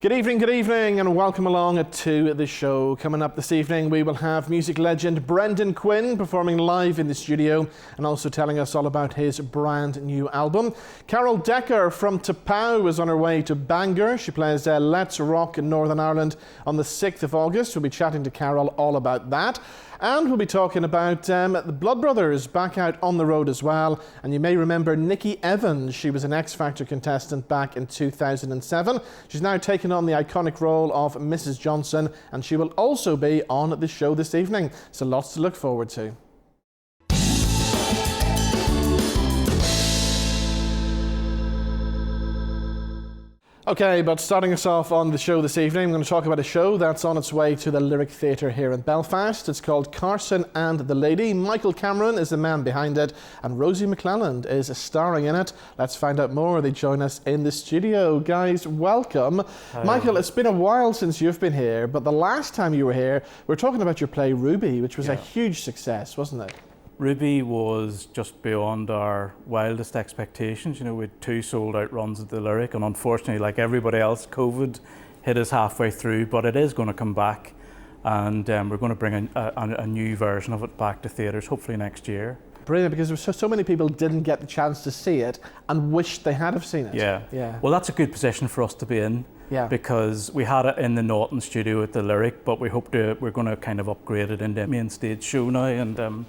Good evening, and welcome along to the show. Coming up this evening, we will have music legend Brendan Quinn performing live in the studio and also telling us all about his brand new album. Carol Decker from Tapau is on her way to Bangor. She plays Let's Rock in Northern Ireland on the 6th of August. We'll be chatting to Carol all about that. And we'll be talking about the Blood Brothers back out on the road as well. And you may remember Niki Evans. She was an X Factor contestant back in 2007. She's now taken on the iconic role of Mrs. Johnson, and she will also be on the show this evening. So lots to look forward to. Okay, but starting us off on the show this evening, I'm going to talk about a show that's on its way to the Lyric Theatre here in Belfast. It's called Carson and the Lady. Michael Cameron is the man behind it, and Rosie McClelland is starring in it. Let's find out more. They join us in the studio. Guys, welcome. Hi. Michael, it's been a while since you've been here, but the last time you were here, we were talking about your play Ruby, which was a huge success, wasn't it? Ruby was just beyond our wildest expectations. You know, we had 2 sold-out runs at the Lyric, and unfortunately, like everybody else, COVID hit us halfway through, but it is going to come back, and we're going to bring a new version of it back to theatres, hopefully next year. Brilliant, because so many people didn't get the chance to see it and wished they had have seen it. Yeah. Well, that's a good position for us to be in, because we had it in the Naughton studio at the Lyric, but we're going to kind of upgrade it into a main stage show now, and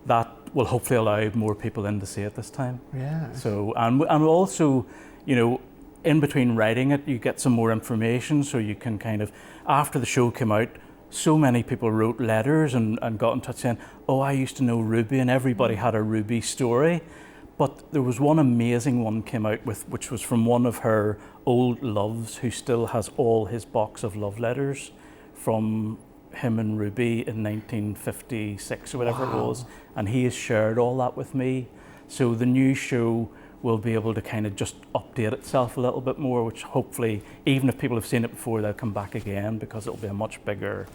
that will hopefully allow more people in to see it this time. Yeah. So, and also, you know, in between writing it, you get some more information, so you can kind of, after the show came out, so many people wrote letters and got in touch saying, oh, I used to know Ruby, and everybody had a Ruby story. But there was one amazing one came out with, which was from one of her old loves, who still has all his box of love letters from him and Ruby in 1956 or whatever it was, and he has shared all that with me. So the new show will be able to kind of just update itself a little bit more, which hopefully, even if people have seen it before, they'll come back again, because it'll be a much bigger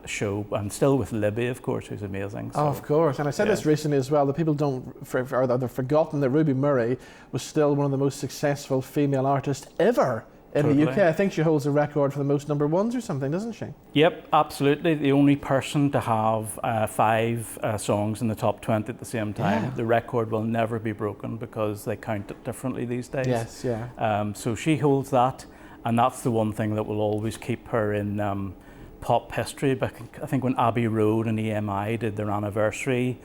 show, and still with Libby, of course, who's amazing. So, of course, and I said this recently as well, that people they've forgotten that Ruby Murray was still one of the most successful female artists ever in the UK. I think she holds a record for the most number ones or something, doesn't she? Yep, absolutely. The only person to have 5 songs in the top 20 at the same time. Yeah. The record will never be broken because they count it differently these days. Yes, yeah. So she holds that, and that's the one thing that will always keep her in pop history. But I think when Abbey Road and EMI did their anniversary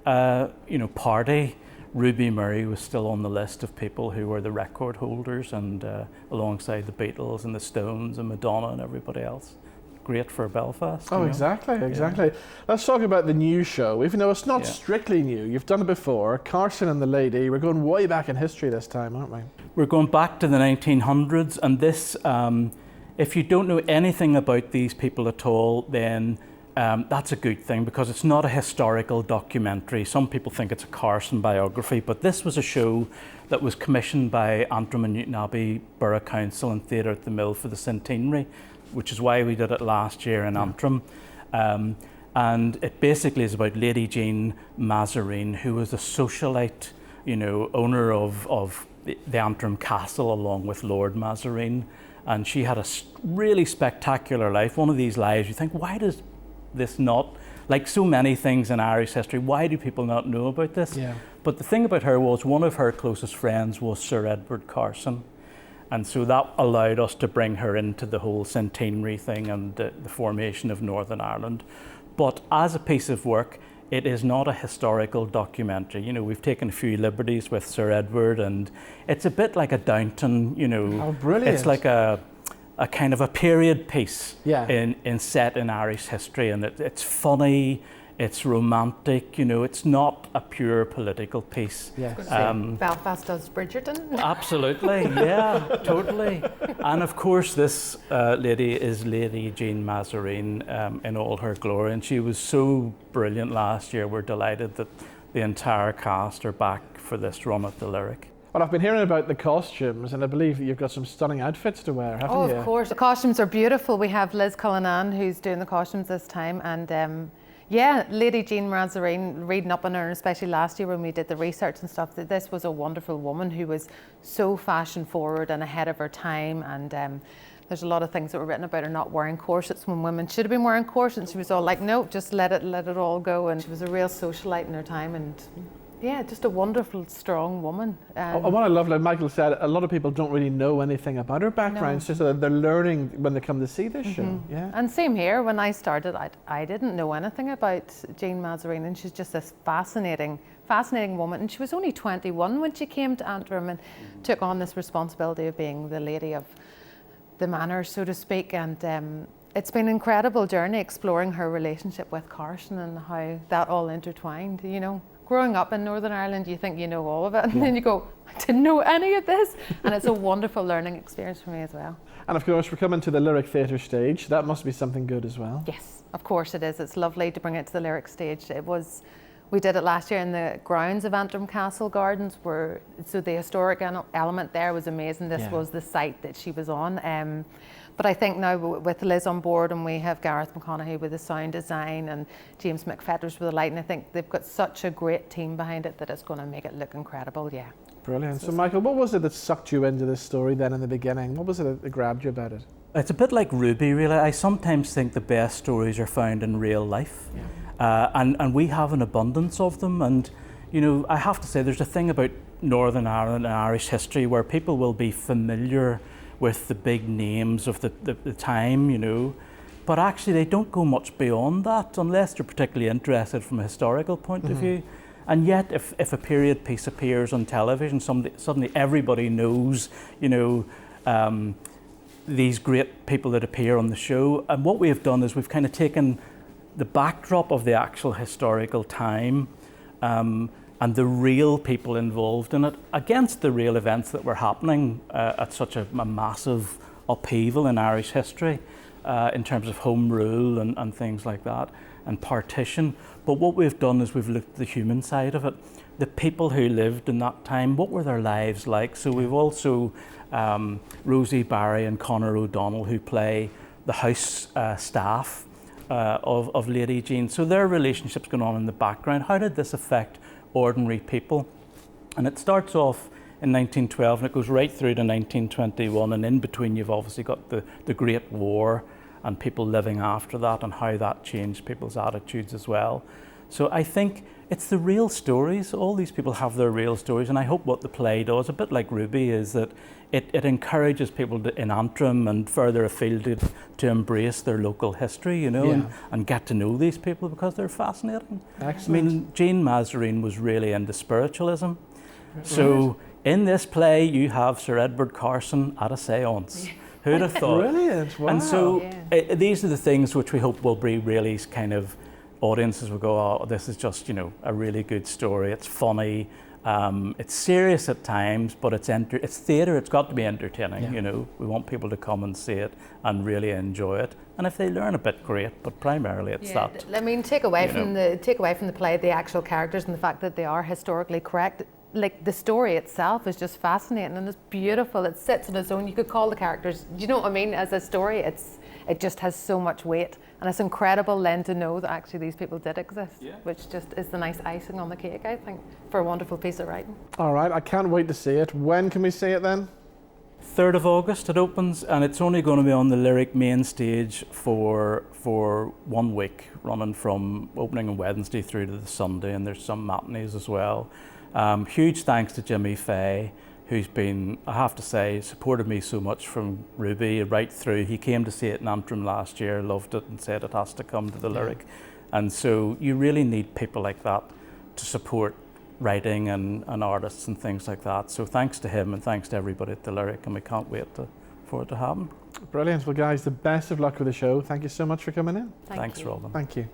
party, Ruby Murray was still on the list of people who were the record holders, and alongside the Beatles and the Stones and Madonna and everybody else. Great for Belfast. Oh, exactly. Yeah. Let's talk about the new show, even though it's not strictly new. You've done it before, Carson and the Lady. We're going way back in history this time, aren't we? We're going back to the 1900s, and this, if you don't know anything about these people at all, then that's a good thing, because it's not a historical documentary. Some people think it's a Carson biography, but this was a show that was commissioned by Antrim and Newton Abbey Borough Council and Theatre at the Mill for the centenary, which is why we did it last year in Antrim. And it basically is about Lady Jean Mazarine, who was a socialite, owner of the Antrim Castle along with Lord Mazarine. And she had a really spectacular life. One of these lives, you think, why does this not, like so many things in Irish history, why do people not know about this? Yeah. But the thing about her was, one of her closest friends was Sir Edward Carson, and so that allowed us to bring her into the whole centenary thing and the formation of Northern Ireland. But as a piece of work, it is not a historical documentary. We've taken a few liberties with Sir Edward, and it's a bit like a Downton, Oh, brilliant. It's like a kind of a period piece in set in Irish history, and it's funny, it's romantic, it's not a pure political piece. Yes. Belfast does Bridgerton. Absolutely, yeah, totally. And of course this lady is Lady Jean Mazarine in all her glory, and she was so brilliant last year. We're delighted that the entire cast are back for this run at the Lyric. Well, I've been hearing about the costumes, and I believe that you've got some stunning outfits to wear, haven't you? Oh, of course. The costumes are beautiful. We have Liz Cullinan, who's doing the costumes this time, and Lady Jean Mazarine, reading up on her, especially last year when we did the research and stuff, that this was a wonderful woman who was so fashion forward and ahead of her time, and there's a lot of things that were written about her not wearing corsets when women should have been wearing corsets. She was all like, no, just let it all go. And she was a real socialite in her time, and yeah, just a wonderful, strong woman. And what I love, like Michael said, a lot of people don't really know anything about her background. It's just that they're learning when they come to see this show. Yeah. And same here, when I started, I didn't know anything about Jean Mazarin, and she's just this fascinating woman. And she was only 21 when she came to Antrim and took on this responsibility of being the lady of the manor, so to speak. And it's been an incredible journey exploring her relationship with Carson and how that all intertwined, you know. Growing up in Northern Ireland, you think you know all of it, and then you go, I didn't know any of this. And it's a wonderful learning experience for me as well. And of course, we're coming to the Lyric Theatre stage. That must be something good as well. Yes, of course it is. It's lovely to bring it to the Lyric stage. We did it last year in the grounds of Antrim Castle Gardens, so the historic element there was amazing. This was the site that she was on. But I think now with Liz on board, and we have Gareth McConaughey with the sound design and James McFetters with the lighting, I think they've got such a great team behind it that it's going to make it look incredible, yeah. Brilliant. So Michael, what was it that sucked you into this story then in the beginning? What was it that grabbed you about it? It's a bit like Ruby, really. I sometimes think the best stories are found in real life. Yeah. And we have an abundance of them. And, you know, I have to say there's a thing about Northern Ireland and Irish history where people will be familiar with the big names of the time, you know, but actually they don't go much beyond that unless they're particularly interested from a historical point of view. And yet if a period piece appears on television, suddenly everybody knows, you know, these great people that appear on the show. And what we have done is we've kind of taken the backdrop of the actual historical time and the real people involved in it against the real events that were happening at such a massive upheaval in Irish history in terms of home rule and things like that, and partition. But what we've done is we've looked at the human side of it. The people who lived in that time, what were their lives like? So we've also Rosie, Barry and Conor O'Donnell, who play the house staff of Lady Jean. So their relationship's going on in the background. How did this affect ordinary people? And it starts off in 1912 and it goes right through to 1921, and in between you've obviously got the Great War and people living after that and how that changed people's attitudes as well. So I think it's the real stories. All these people have their real stories, and I hope what the play does, a bit like Ruby, is that it encourages people in Antrim and further afield to embrace their local history, you know, and get to know these people because they're fascinating. Excellent. I mean, Jean Mazarin was really into spiritualism. So in this play, you have Sir Edward Carson at a séance. Who'd have thought? Brilliant, wow. And so these are the things which we hope will be really kind of, audiences will go, oh, this is just, you know, a really good story. It's funny. It's serious at times, but it's theatre. It's got to be entertaining. You know, we want people to come and see it and really enjoy it. And if they learn a bit, great. But primarily, it's that. I mean, take away from the play the actual characters and the fact that they are historically correct. Like, the story itself is just fascinating and it's beautiful. It sits on its own. You could call the characters, you know what I mean, as a story. It just has so much weight, and it's incredible then to know that actually these people did exist, which just is the nice icing on the cake, I think, for a wonderful piece of writing. All right, I can't wait to see it. When can we see it then? 3rd of August it opens, and it's only going to be on the Lyric main stage for 1 week, running from opening on Wednesday through to the Sunday, and there's some matinees as well. Huge thanks to Jimmy Fay, who's been, I have to say, supported me so much from Ruby right through. He came to see it in Antrim last year, loved it, and said it has to come to the Lyric. And so you really need people like that to support writing and artists and things like that. So thanks to him and thanks to everybody at the Lyric, and we can't wait for it to happen. Brilliant. Well, guys, the best of luck with the show. Thank you so much for coming in. Thanks, Robin. Thank you.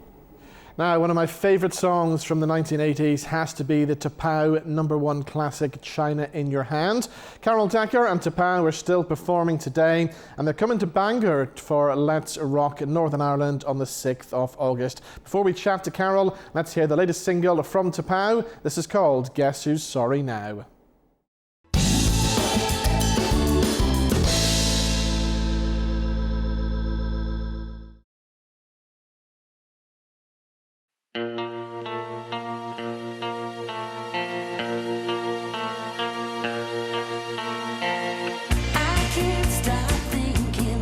Now, one of my favourite songs from the 1980s has to be the T'Pau #1 classic, China in Your Hand. Carol Decker and T'Pau are still performing today, and they're coming to Bangor for Let's Rock in Northern Ireland on the 6th of August. Before we chat to Carol, let's hear the latest single from T'Pau. This is called Guess Who's Sorry Now. I can't stop thinking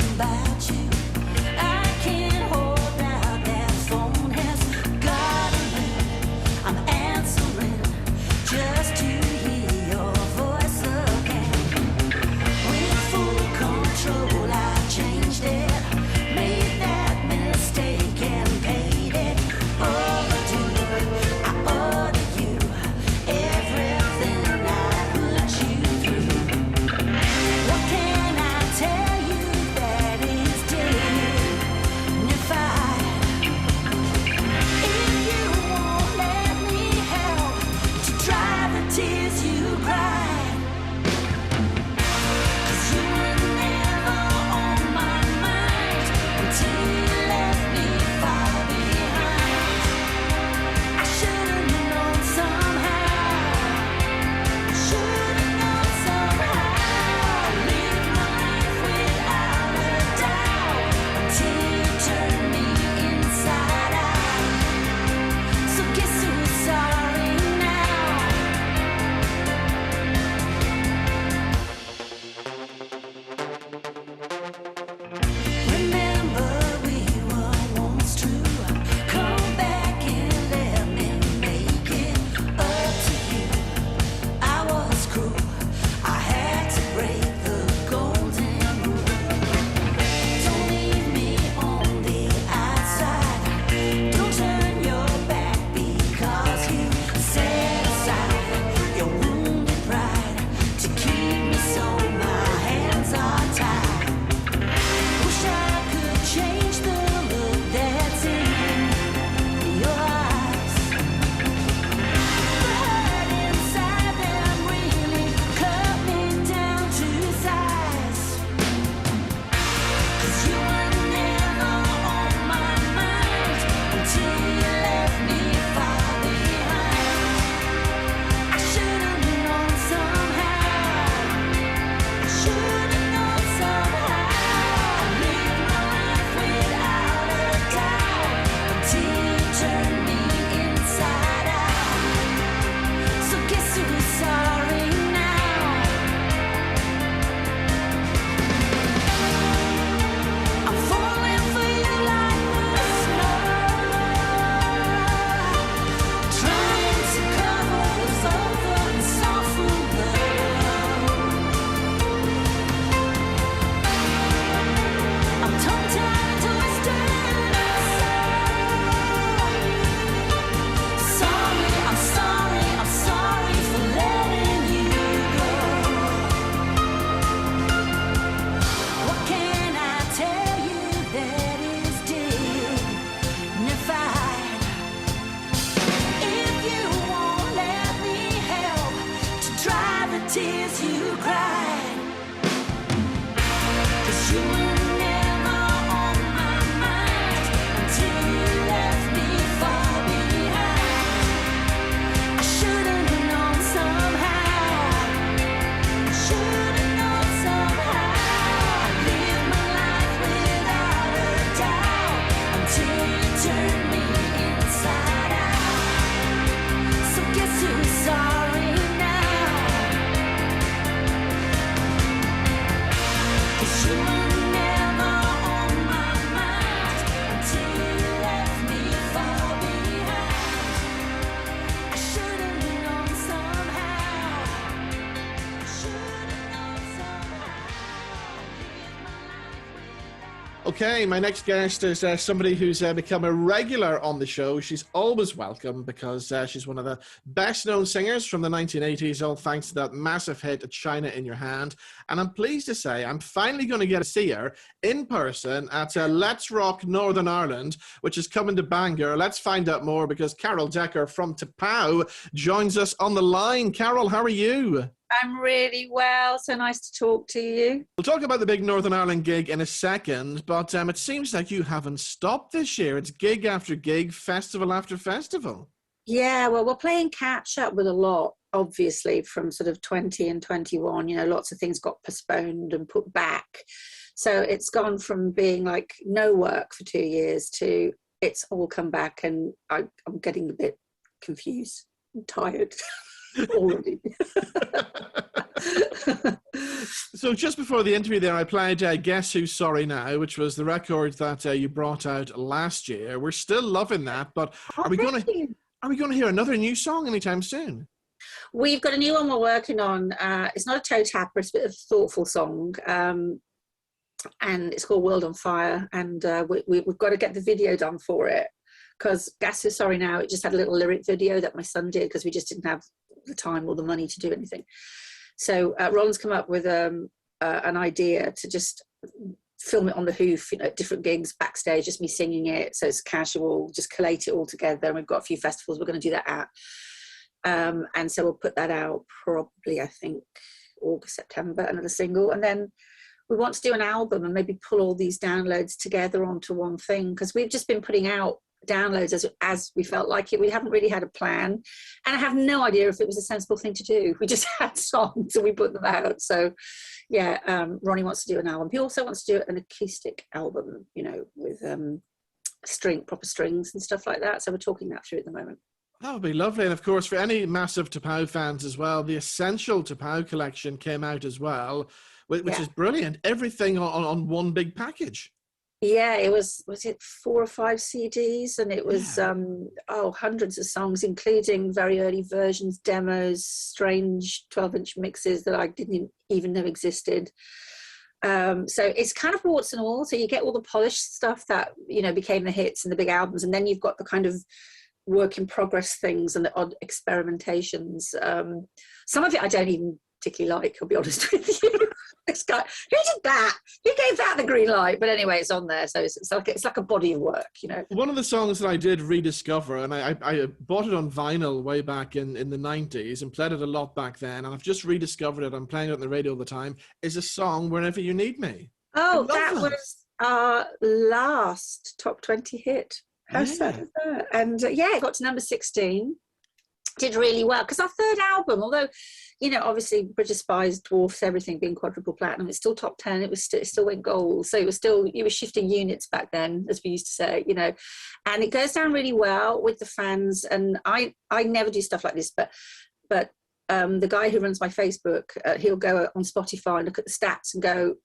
Okay, my next guest is somebody who's become a regular on the show. She's always welcome because she's one of the best-known singers from the 1980s, all thanks to that massive hit, China in Your Hand. And I'm pleased to say I'm finally going to get to see her in person at Let's Rock Northern Ireland, which is coming to Bangor. Let's find out more because Carol Decker from Tapau joins us on the line. Carol, how are you? I'm really well. So nice to talk to you. We'll talk about the big Northern Ireland gig in a second, but it seems like you haven't stopped this year. It's gig after gig, festival after festival. Yeah, well, we're playing catch up with a lot, obviously, from sort of 20 and 21. You know, lots of things got postponed and put back. So it's gone from being like no work for 2 years to it's all come back, and I'm getting a bit confused and tired. Already. So just before the interview there, I played Guess Who's Sorry Now, which was the record that you brought out last year. We're still loving that, but are we going to hear another new song anytime soon? We've got a new one we're working on. It's not a toe tapper, it's a bit of a thoughtful song. And it's called World on Fire, and we've got to get the video done for it, because Guess Who's Sorry Now, it just had a little lyric video that my son did because we just didn't have the time or the money to do anything. So Ron's come up with an idea to just film it on the hoof, you know, at different gigs backstage, just me singing it, so it's casual, just collate it all together. And we've got a few festivals we're going to do that at, and so we'll put that out probably, I think, August, September, another single. And then we want to do an album and maybe pull all these downloads together onto one thing, because we've just been putting out downloads as we felt like it. We haven't really had a plan, and I have no idea if it was a sensible thing to do. We just had songs and we put them out. So yeah, Ronnie wants to do an album. He also wants to do an acoustic album, you know, with proper strings and stuff like that. So we're talking that through at the moment. That would be lovely. And of course, for any massive Tapau fans as well, the Essential Tapau collection came out as well, which is brilliant. Everything on one big package. Yeah, it was it 4 or 5 CDs, and it was hundreds of songs, including very early versions, demos, strange 12-inch mixes that I didn't even know existed. So it's kind of warts and all. So you get all the polished stuff that, you know, became the hits and the big albums, and then you've got the kind of work in progress things and the odd experimentations. Some of it I don't even particularly like, I'll be honest with you. This guy, who did that? Who gave that the green light? But anyway, it's on there, so it's like a body of work, you know. One of the songs that I did rediscover, and I bought it on vinyl way back in the 90s and played it a lot back then, and I've just rediscovered it. I'm playing it on the radio all the time. Is a song, Whenever You Need Me. Oh, that was our last top 20 hit. How sad is that? And it got to number 16. Did really well, because our third album, although, you know, obviously British Spies dwarfs everything, being quadruple platinum, it's still top 10. It still went gold, so you were shifting units back then, as we used to say, you know. And it goes down really well with the fans. And I never do stuff like this, but the guy who runs my Facebook, he'll go on Spotify and look at the stats and go,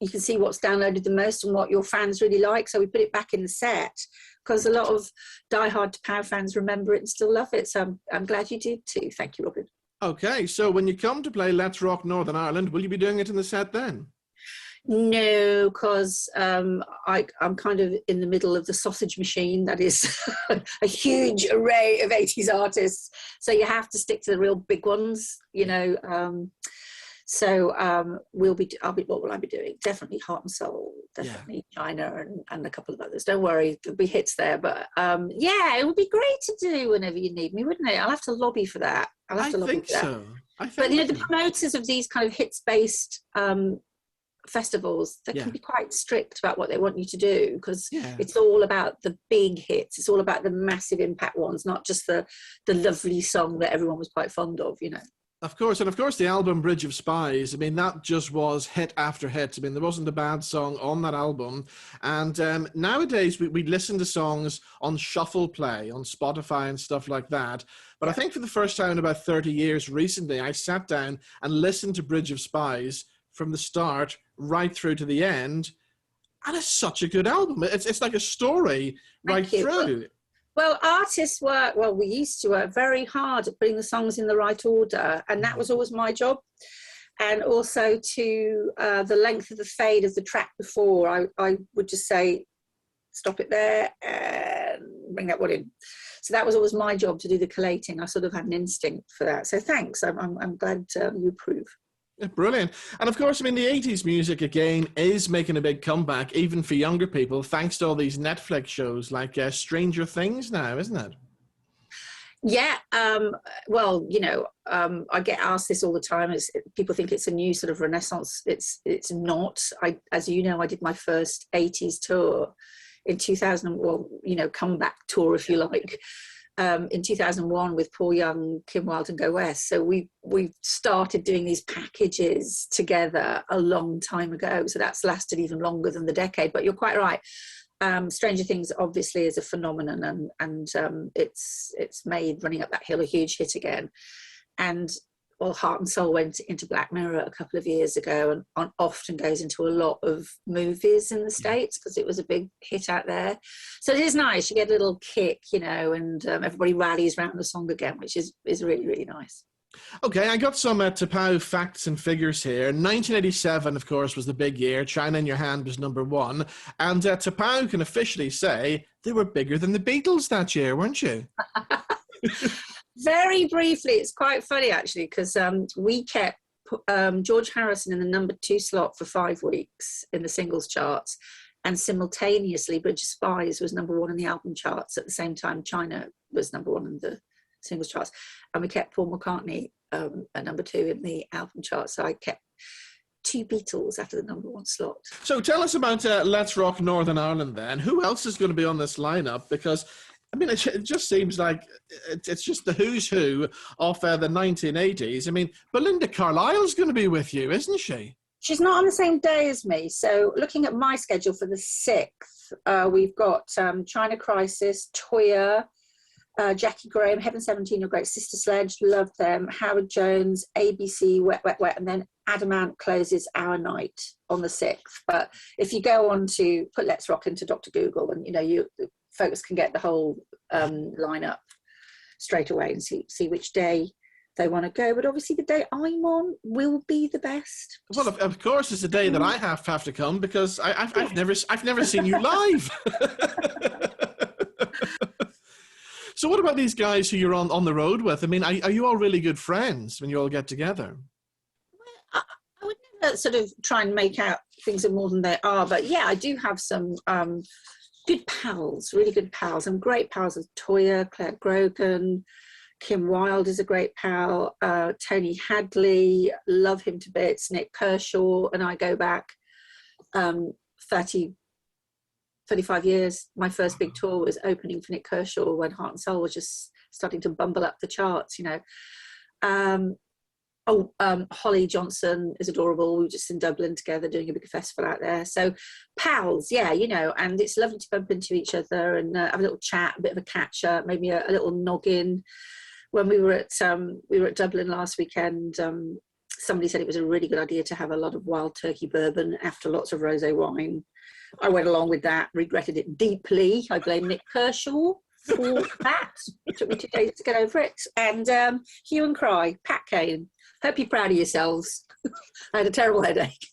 you can see what's downloaded the most and what your fans really like. So we put it back in the set, because a lot of diehard Tapau fans remember it and still love it. So I'm glad you did too. Thank you, Robin. Okay, so when you come to play Let's Rock Northern Ireland, will you be doing it in the set then? No, because I'm kind of in the middle of the sausage machine that is a huge array of 80s artists. So you have to stick to the real big ones, you know. So what will I be doing? Definitely Heart and Soul, definitely China, and a couple of others. Don't worry, there'll be hits there. But it would be great to do Whenever You Need Me, wouldn't it? I'll have to lobby for that. I think so. But you know, the promoters of these kind of hits-based festivals, they Yeah. can be quite strict about what they want you to do, because Yeah. it's all about the big hits. It's all about the massive impact ones, not just the lovely song that everyone was quite fond of, you know. Of course, and of course the album Bridge of Spies, I mean, that just was hit after hit. I mean, there wasn't a bad song on that album. And nowadays we listen to songs on shuffle play, on Spotify and stuff like that. But I think for the first time in about 30 years recently, I sat down and listened to Bridge of Spies from the start right through to the end. And it's such a good album. It's like a story right through. Well, artists work, well, we used to work very hard at putting the songs in the right order, and that was always my job. And also to the length of the fade of the track before, I would just say, stop it there and bring that one in. So that was always my job, to do the collating. I sort of had an instinct for that. So thanks, I'm glad you approve. Yeah, brilliant. And of course, I mean, the 80s music, again, is making a big comeback, even for younger people, thanks to all these Netflix shows like Stranger Things now, isn't it? Yeah, well, you know, I get asked this all the time. People think it's a new sort of renaissance. It's not. As you know, I did my first 80s tour in 2000, well, you know, comeback tour, if you like, in 2001 with Paul Young, Kim Wilde and Go West. So we started doing these packages together a long time ago. So that's lasted even longer than the decade. But you're quite right. Stranger Things obviously is a phenomenon, and it's made Running Up That Hill a huge hit again. And well, Heart and Soul went into Black Mirror a couple of years ago, and often goes into a lot of movies in the States because it was a big hit out there. So it is nice. You get a little kick, you know, and everybody rallies around the song again, which is really, really nice. Okay, I got some Tapao facts and figures here. 1987, of course, was the big year. China in Your Hand was #1. And Tapao can officially say they were bigger than the Beatles that year, weren't you? Very briefly, it's quite funny actually, because we kept George Harrison in the #2 slot for 5 weeks in the singles charts, and simultaneously Bridge of Spies was #1 in the album charts at the same time China was #1 in the singles charts, and we kept Paul McCartney at #2 in the album charts. So I kept 2 Beatles after the #1 slot. So tell us about Let's Rock Northern Ireland then. Who else is going to be on this lineup? Because I mean, it just seems like it's just the who's who of the 1980s. I mean, Belinda Carlisle's going to be with you, isn't she? She's not on the same day as me. So looking at my schedule for the 6th, we've got China Crisis, Toya, Jackie Graham, Heaven 17, Your Great Sister Sledge, love them, Howard Jones, ABC, Wet, Wet, Wet, and then Adamant closes our night on the 6th. But if you go on to put Let's Rock into Dr. Google, and you know, folks can get the whole lineup straight away and see which day they want to go. But obviously the day I'm on will be the best. Well, of course, it's the day that I have to come, because I've never seen you live. So what about these guys who you're on the road with? I mean, are you all really good friends when you all get together? I would never sort of try and make out things are more than they are, but yeah, I do have some good pals, really good pals. I'm great pals with Toya, Claire Grogan, Kim Wilde is a great pal, Tony Hadley, love him to bits, Nick Kershaw, and I go back 35 years. My first big tour was opening for Nick Kershaw when Heart and Soul was just starting to bumble up the charts, you know. Holly Johnson is adorable. We were just in Dublin together doing a big festival out there. So pals, yeah, you know, and it's lovely to bump into each other and have a little chat, a bit of a catch up, maybe a little noggin. When we were at Dublin last weekend, somebody said it was a really good idea to have a lot of wild turkey bourbon after lots of rosé wine. I went along with that, regretted it deeply. I blame Nick Kershaw for that. It took me 2 days to get over it. And hue and cry, Pat Kane. Hope you're proud of yourselves. I had a terrible headache.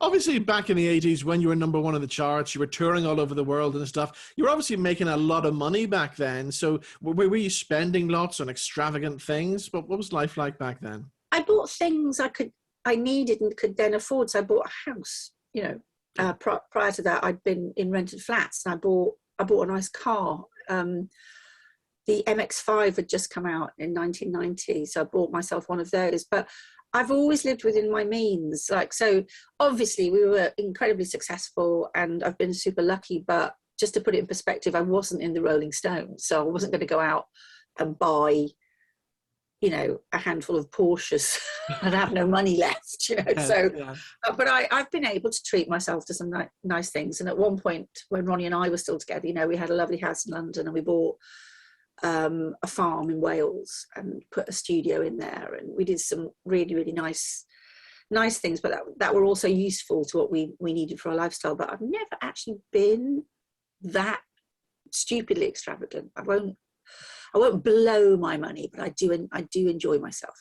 Obviously, back in the 80s, when you were #1 in the charts, you were touring all over the world and stuff. You were obviously making a lot of money back then. So were you spending lots on extravagant things? But what was life like back then? I bought things I needed and could then afford. So I bought a house, you know. Prior to that, I'd been in rented flats, and I bought a nice car. The MX-5 had just come out in 1990, so I bought myself one of those. But I've always lived within my means. Like, so obviously we were incredibly successful and I've been super lucky, but just to put it in perspective, I wasn't in the Rolling Stones. So I wasn't going to go out and buy, you know, a handful of Porsches and have no money left, you know. But I've been able to treat myself to some nice things. And at one point when Ronnie and I were still together, you know, we had a lovely house in London and we bought a farm in Wales and put a studio in there, and we did some really nice things, but that were also useful to what we needed for our lifestyle. But I've never actually been that stupidly extravagant. I won't blow my money, but I do enjoy myself.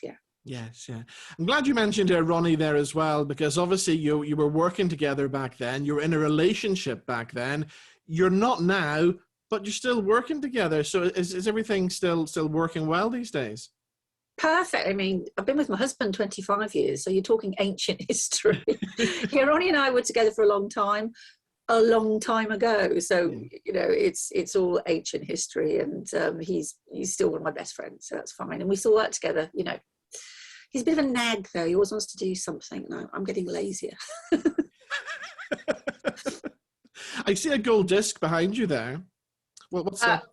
Yes, yeah. I'm glad you mentioned Ronnie there as well, because obviously you were working together back then. You were in a relationship back then. You're not now, but you're still working together. So is everything still working well these days? Perfect. I mean, I've been with my husband 25 years, so you're talking ancient history. Yeah, Ronnie and I were together for a long time ago. So, you know, it's all ancient history, and he's still one of my best friends, so that's fine. And we still work together, you know. He's a bit of a nag, though. He always wants to do something. No, I'm getting lazier. I see a gold disc behind you there. What's that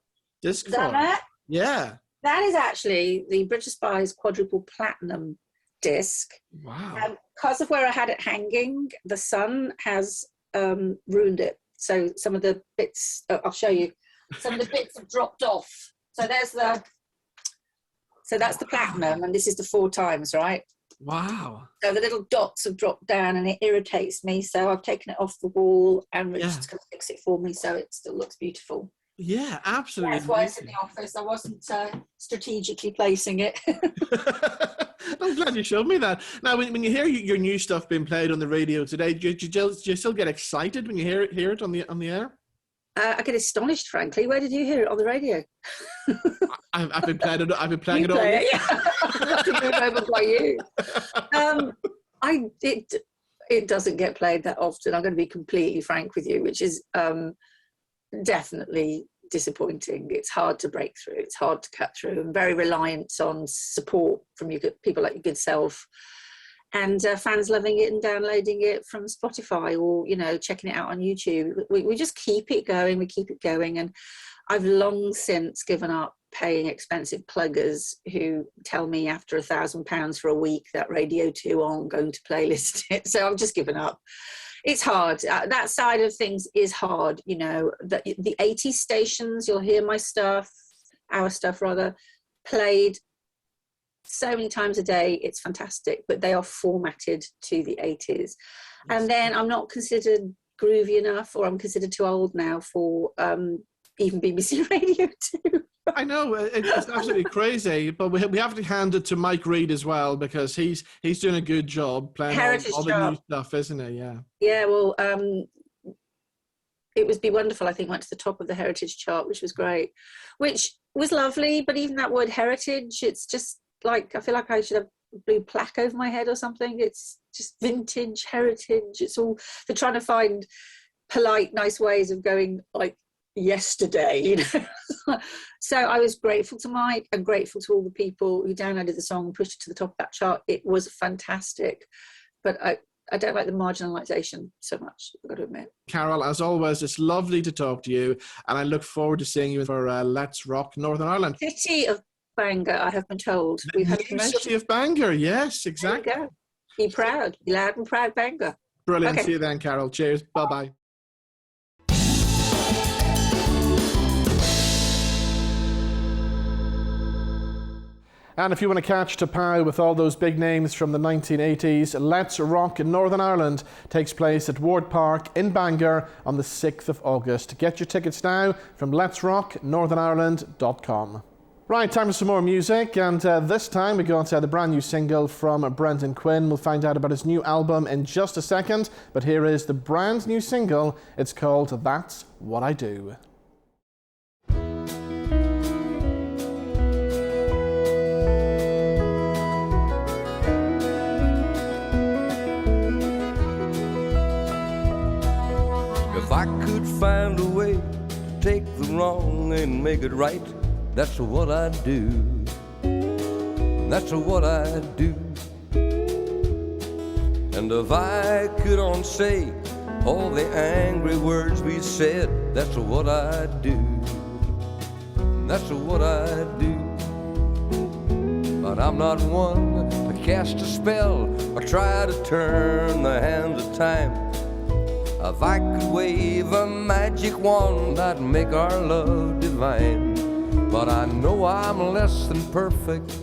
disc for? That? Yeah. That is actually the British Spies quadruple platinum disc. Wow. Because of where I had it hanging, the sun has ruined it. So some of the bits, I'll show you, some of the bits have dropped off. So that's the platinum, and this is the 4 times, right? Wow. So the little dots have dropped down and it irritates me. So I've taken it off the wall and Richard's going to fix it for me so it still looks beautiful. Yeah, absolutely. That's why it's in the office. I wasn't strategically placing it. I'm glad you showed me that. Now, when you hear your new stuff being played on the radio today, do you still get excited when you hear it on the air? I get astonished, frankly. Where did you hear it on the radio? I've been playing it. I've been playing you it all. Play it, yeah. To move over by you. It doesn't get played that often. I'm going to be completely frank with you, which is definitely disappointing. It's hard to break through. It's hard to cut through. I'm very reliant on support from people like your good self, and fans loving it and downloading it from Spotify or, you know, checking it out on YouTube. We just keep it going. We keep it going. And I've long since given up paying expensive pluggers who tell me after £1,000 for a week that Radio 2 aren't going to playlist it. So I've just given up. It's hard. That side of things is hard. You know, the 80 stations, you'll hear my stuff, our stuff rather, played so many times a day. It's fantastic, but they are formatted to the 80s. And then I'm not considered groovy enough, or I'm considered too old now for even BBC Radio 2. I know, it's absolutely crazy, but we have to hand it to Mike Reid as well, because he's doing a good job playing all the new stuff, isn't he? Yeah. Yeah, well, It Was Be Wonderful, I think, went to the top of the Heritage chart, which was great, which was lovely. But even that word heritage, it's just like, I feel like I should have a blue plaque over my head or something. It's just vintage, heritage. It's all, they're trying to find polite, nice ways of going like yesterday, you know. So I was grateful to Mike and grateful to all the people who downloaded the song and pushed it to the top of that chart. It was fantastic. But I don't like the marginalisation so much, I've got to admit. Carol, as always, it's lovely to talk to you, and I look forward to seeing you for Let's Rock Northern Ireland. City of Bangor, I have been told. We've had a promotion. City of Bangor, yes, exactly. There you go. Be proud. Be loud and proud, Bangor. Brilliant. Okay. See you then, Carol. Cheers. Bye-bye. And if you want to catch to pow with all those big names from the 1980s, Let's Rock in Northern Ireland takes place at Ward Park in Bangor on the 6th of August. Get your tickets now from letsrocknorthernIreland.com. Right, time for some more music, and this time we go into the brand new single from Brendan Quinn. We'll find out about his new album in just a second, but here is the brand new single. It's called That's What I Do. If I could find a way to take the wrong and make it right, that's what I'd do. That's what I'd do. And if I could on say all the angry words we said, that's what I'd do. That's what I'd do. But I'm not one to cast a spell or try to turn the hands of time. If I could wave a magic wand, I'd make our love divine. But I know I'm less than perfect,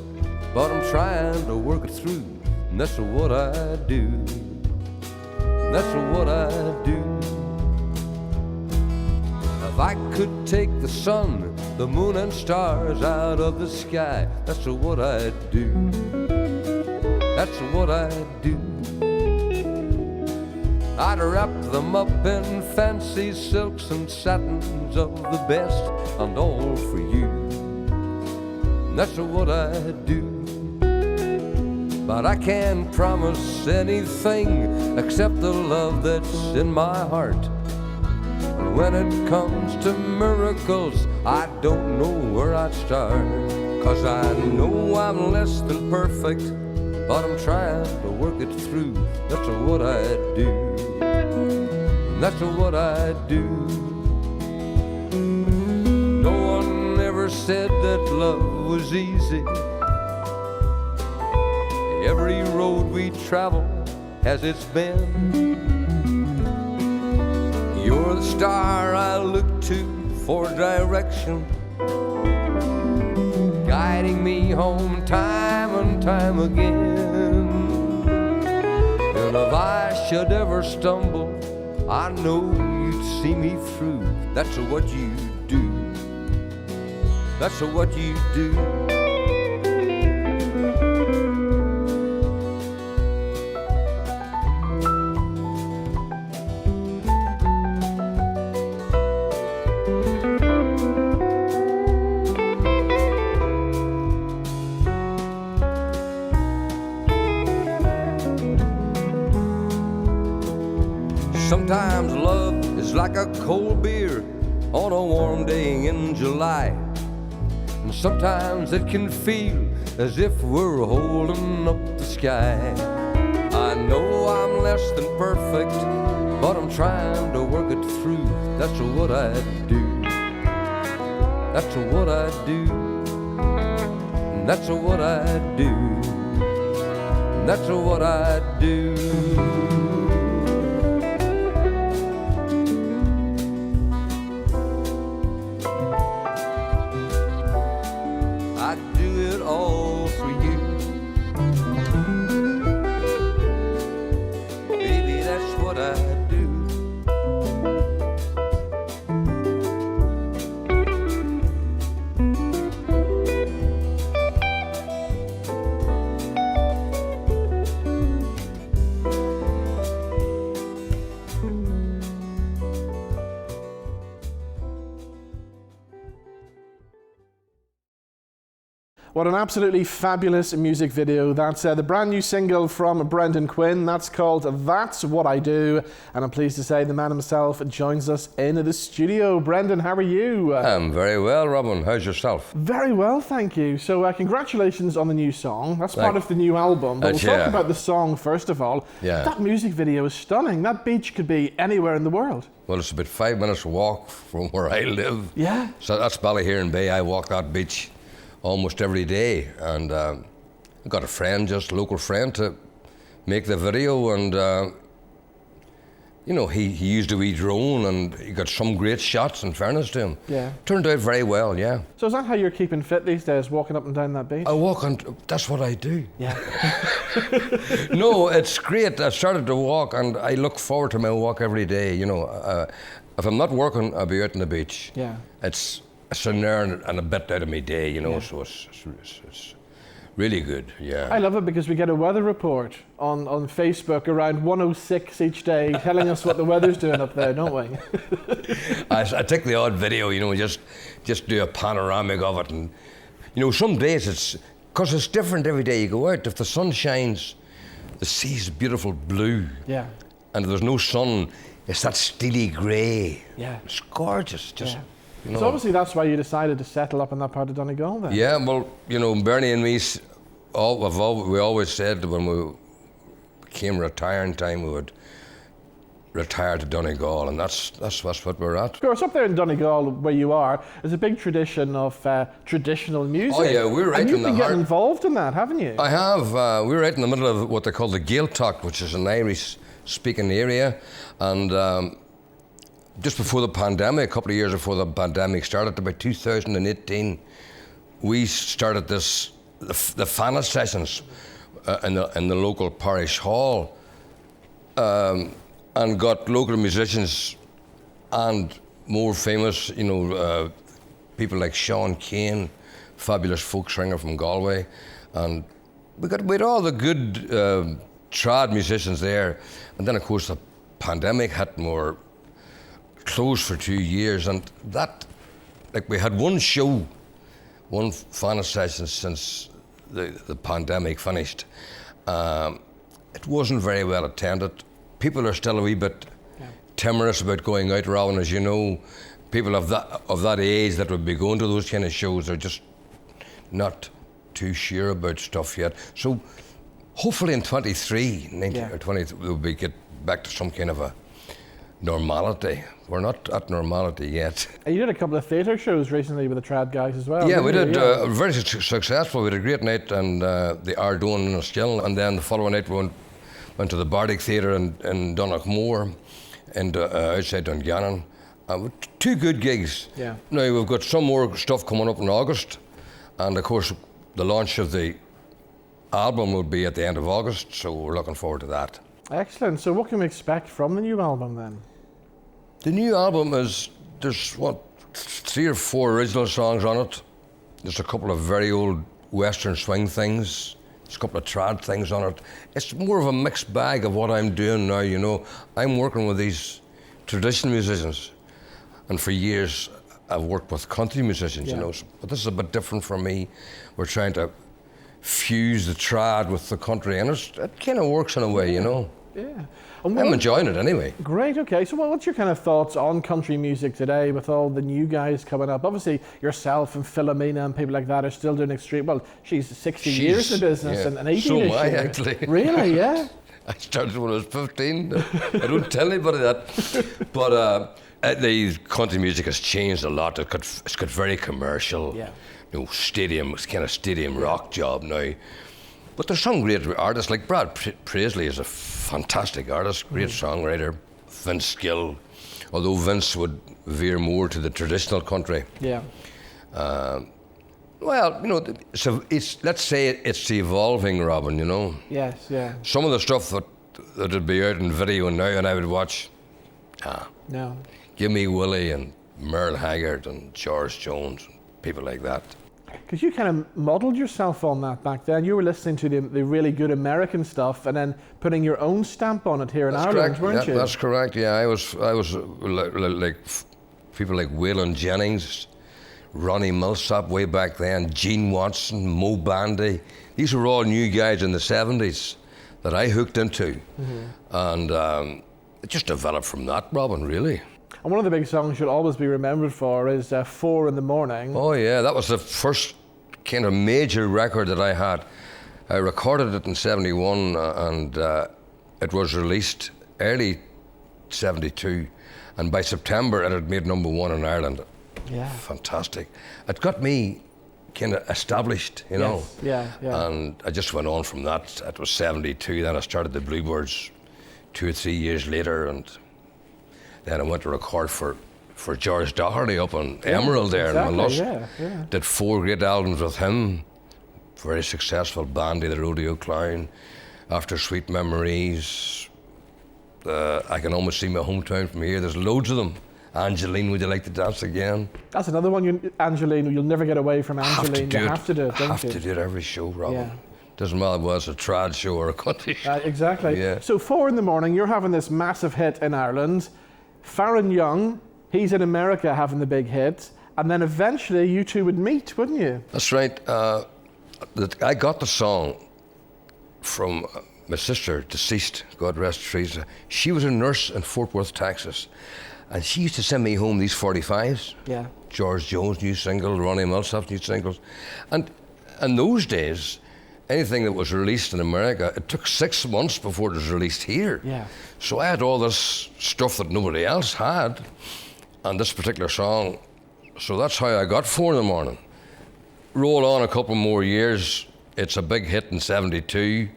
but I'm trying to work it through. And that's what I do. That's what I do. If I could take the sun, the moon and stars out of the sky, that's what I'd do. That's what I'd do. I'd wrap them up in fancy silks and satins of the best, and all for you. That's what I'd do. But I can't promise anything except the love that's in my heart. And when it comes to miracles, I don't know where I'd start. 'Cause I know I'm less than perfect, but I'm trying to work it through. That's what I do. That's what I do. No one ever said that love was easy. Every road we travel has its bend. You're the star I look to for direction, guiding me home time and time again. And if I should ever stumble, I know you'd see me through. That's what you do. That's what you do. Sometimes love is like a cold beer on a warm day in July. And sometimes it can feel as if we're holding up the sky. I know I'm less than perfect, but I'm trying to work it through. That's what I do. That's what I do. That's what I do. That's what I do. All for you, baby, that's what I do. What an absolutely fabulous music video. That's the brand new single from Brendan Quinn. That's called That's What I Do. And I'm pleased to say the man himself joins us in the studio. Brendan, how are you? I'm very well, Robin. How's yourself? Very well, thank you. So congratulations on the new song. That's part of the new album. But we'll talk about the song first of all. Yeah. That music video is stunning. That beach could be anywhere in the world. Well, it's about 5 minutes walk from where I live. Yeah. So that's Ballyheron Bay. I walk that beach almost every day, and I got a friend, just a local friend, to make the video, and you know, he used a wee drone, and he got some great shots, in fairness to him. Yeah. Turned out very well, yeah. So is that how you're keeping fit these days, walking up and down that beach? I walk, and that's what I do. Yeah. No, it's great. I started to walk, and I look forward to my walk every day, you know. If I'm not working, I'll be out on the beach. Yeah. It's an hour and a bit out of my day, you know, yeah. So it's really good, yeah. I love it because we get a weather report on Facebook around 1:06 each day telling us what the weather's doing up there, don't we? I take the odd video, you know, just do a panoramic of it, and you know, some days because it's different every day you go out. If the sun shines, the sea's beautiful blue. Yeah. And if there's no sun, it's that steely grey. Yeah. It's gorgeous, just. Yeah. You know. So obviously that's why you decided to settle up in that part of Donegal then. Yeah, well, you know, Bernie and me, we always said when we came retiring time, we would retire to Donegal, and that's what we're at. Of course, up there in Donegal, where you are, there's a big tradition of traditional music. Oh yeah, we're right and in you've the been heart. getting involved in that, haven't you? I have. We're right in the middle of what they call the Gaeltacht, which is an Irish-speaking area, and just before the pandemic, a couple of years before the pandemic started, about 2018, we started the Fana sessions in the local parish hall, and got local musicians and more famous, people like Sean Kane, fabulous folk singer from Galway, and we had all the good trad musicians there. And then of course the pandemic hit, and we were closed for 2 years, and that, like, we had one show, one Fana session since the pandemic finished. It wasn't very well attended. People are still a wee bit timorous about going out, Robin, as you know. People of that age that would be going to those kind of shows are just not too sure about stuff yet. So hopefully in 23, 19 or 20, we'll get back to some kind of a normality. We're not at normality yet. And you did a couple of theatre shows recently with the Trad guys as well. Yeah, we did. Yeah. Very successful. We had a great night and the Ardone in Enniskillen, and then the following night we went to the Bardic Theatre in Donaghmore and outside Dungannon. Two good gigs. Yeah. Now we've got some more stuff coming up in August, and of course the launch of the album will be at the end of August, so we're looking forward to that. Excellent. So what can we expect from the new album then? The new album there's 3 or 4 original songs on it. There's a couple of very old Western swing things. There's a couple of trad things on it. It's more of a mixed bag of what I'm doing now, I'm working with these traditional musicians, and for years I've worked with country musicians, but this is a bit different for me. We're trying to fuse the trad with the country, and it kind of works in a way, Yeah. And I'm enjoying it anyway. Great, okay. So what's your kind of thoughts on country music today with all the new guys coming up? Obviously, yourself and Philomena and people like that are still doing extreme. Well, she's 60 years in the business and 80 so this am I, year. actually. Really, yeah? I started when I was 15. I don't tell anybody that. But the country music has changed a lot. It's got very commercial. Yeah. It's kind of stadium rock job now. But there's some great artists, like Brad Paisley is a fantastic artist, great songwriter. Vince Gill, although Vince would veer more to the traditional country. Yeah. Well, let's say it's evolving, Robin, Yes, yeah. Some of the stuff that would be out in video now and I would watch, No. Give Me Willie and Merle Haggard and George Jones and people like that. Because you kind of modelled yourself on that back then. You were listening to the really good American stuff and then putting your own stamp on it here in Ireland, weren't you? That's correct, yeah. I was like people like Waylon Jennings, Ronnie Millsap way back then, Gene Watson, Mo Bandy. These were all new guys in the 70s that I hooked into. And it just developed from that, Robin, really. And one of the big songs you'll always be remembered for is 4 in the Morning. Oh yeah, that was the first kind of major record that I had. I recorded it in 71 and it was released early 72, and by September it had made #1 in Ireland. Yeah. Fantastic. It got me kind of established, Yes. Yeah. And I just went on from that. It was 72, then I started the Bluebirds 2 or 3 years later, and then I went to record for George Doherty up on Emerald there in Malus. Yeah. Did 4 great albums with him. Very successful. Bandy, the Rodeo Clown, After Sweet Memories. I Can Almost See My Hometown from Here. There's loads of them. Angeline, Would You Like to Dance Again? That's another one, Angeline. You'll never get away from Angeline. You have to do it, don't you? Have to do it every show, Robin. Yeah. Doesn't matter whether it's a trad show or a country show. Exactly. Yeah. So 4 in the Morning, you're having this massive hit in Ireland. Farron Young, he's in America having the big hit. And then eventually you two would meet, wouldn't you? That's right. I got the song from my sister, deceased, God rest her soul. She was a nurse in Fort Worth, Texas. And she used to send me home these 45s. Yeah. George Jones' new single, Ronnie Millsap's new singles. And in those days, anything that was released in America, it took 6 months before it was released here. Yeah. So I had all this stuff that nobody else had, and this particular song. So that's how I got 4 in the morning. Roll on a couple more years, it's a big hit in 72.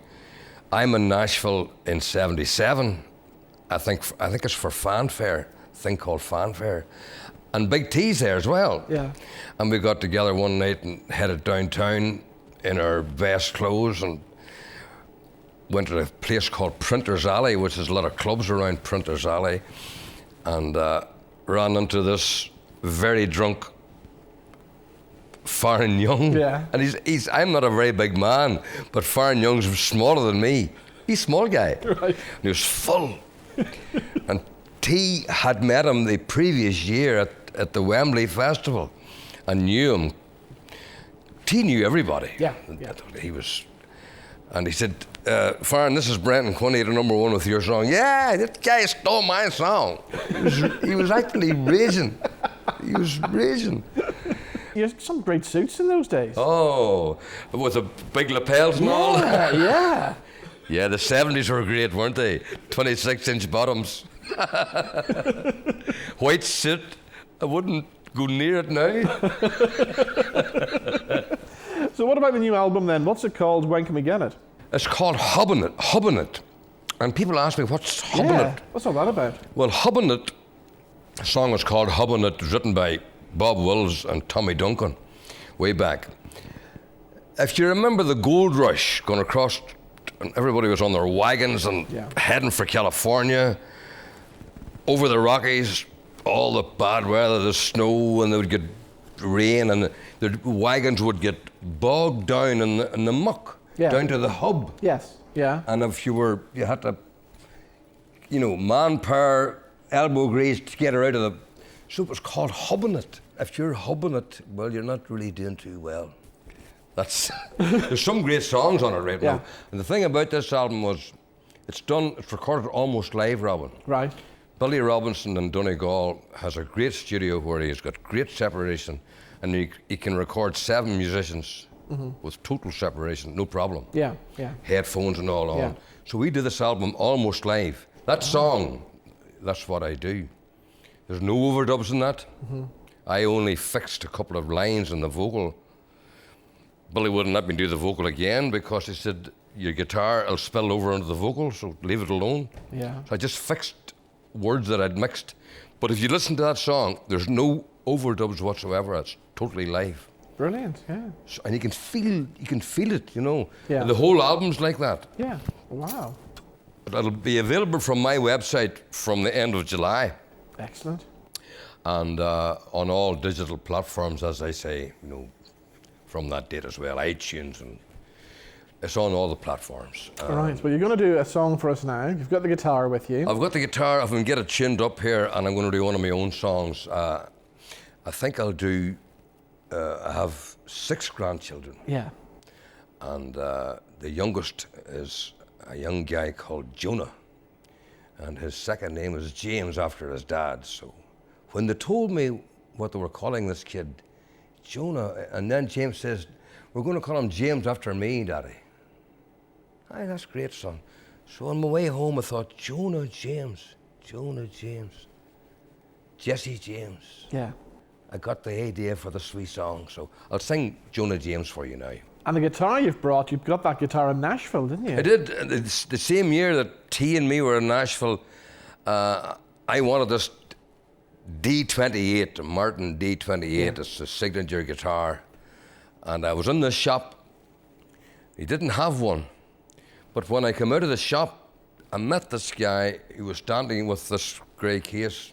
I'm in Nashville in 77. I think it's for Fanfare, a thing called Fanfare. And Big T's there as well. Yeah. And we got together one night and headed downtown in our best clothes and went to a place called Printer's Alley, which is a lot of clubs around Printer's Alley, and ran into this very drunk Farron Young. Yeah. And I'm not a very big man, but Farron Young's smaller than me. He's a small guy. Right. And he was full. And T had met him the previous year at the Wembley Festival and knew him. T knew everybody. Yeah. And he said, Farron, this is Brenton Quinn, at #1 with your song. Yeah, this guy stole my song. He was actually raging. He was raging. You had some great suits in those days. Oh, with the big lapels and all. Yeah. Yeah, the 70s were great, weren't they? 26-inch bottoms. White suit. I wouldn't go near it now. So what about the new album then? What's it called? When can we get it? It's called Hubbin' It. And people ask me, what's Hubbin' It? What's all that about? Well, Hubbin' It, the song is called Hubbin' It, written by Bob Wills and Tommy Duncan, way back. If you remember the gold rush going across, and everybody was on their wagons and heading for California, over the Rockies, all the bad weather, the snow, and they would get rain, and the wagons would get bogged down in the muck, down to the hub. Yes, yeah. And if you had to, manpower, elbow grease to get her out of the... So it was called Hubbin' It. If you're hubbing it, well, you're not really doing too well. There's some great songs on it right now. And the thing about this album was, it's recorded almost live, Robin. Right. Billy Robinson in Donegal has a great studio where he's got great separation, and he can record 7 musicians with total separation, no problem. Yeah. Headphones and all on. So we did this album almost live. That song, that's what I do. There's no overdubs in that. I only fixed a couple of lines in the vocal. Billy wouldn't let me do the vocal again because he said, your guitar will spill over into the vocal, so leave it alone. Yeah. So I just fixed words that I'd mixed. But if you listen to that song, there's no overdubs whatsoever. It's totally live. Brilliant, yeah. So, and you can feel it, Yeah. And the whole album's like that. Yeah, wow. But it'll be available from my website from the end of July. Excellent. And on all digital platforms, as I say, from that date as well, iTunes, and it's on all the platforms. All right, well, you're going to do a song for us now. You've got the guitar with you. I've got the guitar. I'm going to get it tuned up here, and I'm going to do one of my own songs. I think I'll do. I have 6 grandchildren. Yeah. And the youngest is a young guy called Jonah, and his second name is James after his dad. So when they told me what they were calling this kid, Jonah, and then James says, we're going to call him James after me, Daddy. Aye, that's great, son. So on my way home, I thought, Jonah James, Jesse James. Yeah. I got the idea for the sweet song, so I'll sing Jonah James for you now. And the guitar you've got that guitar in Nashville, didn't you? I did. It's the same year that T and me were in Nashville, I wanted this D28, Martin D28. It's the signature guitar. And I was in this shop. He didn't have one. But when I came out of the shop, I met this guy. He was standing with this grey case.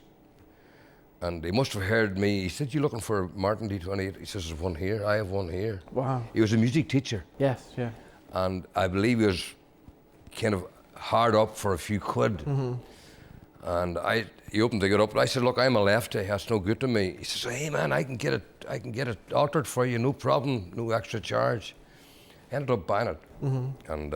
And he must have heard me. He said, you looking for a Martin D28? He says, there's one here. I have one here. Wow. He was a music teacher. Yes, yeah. And I believe he was kind of hard up for a few quid. And he opened the up, and I said, look, I'm a lefty, that's no good to me. He says, hey man, I can get it altered for you, no problem, no extra charge. Ended up buying it. And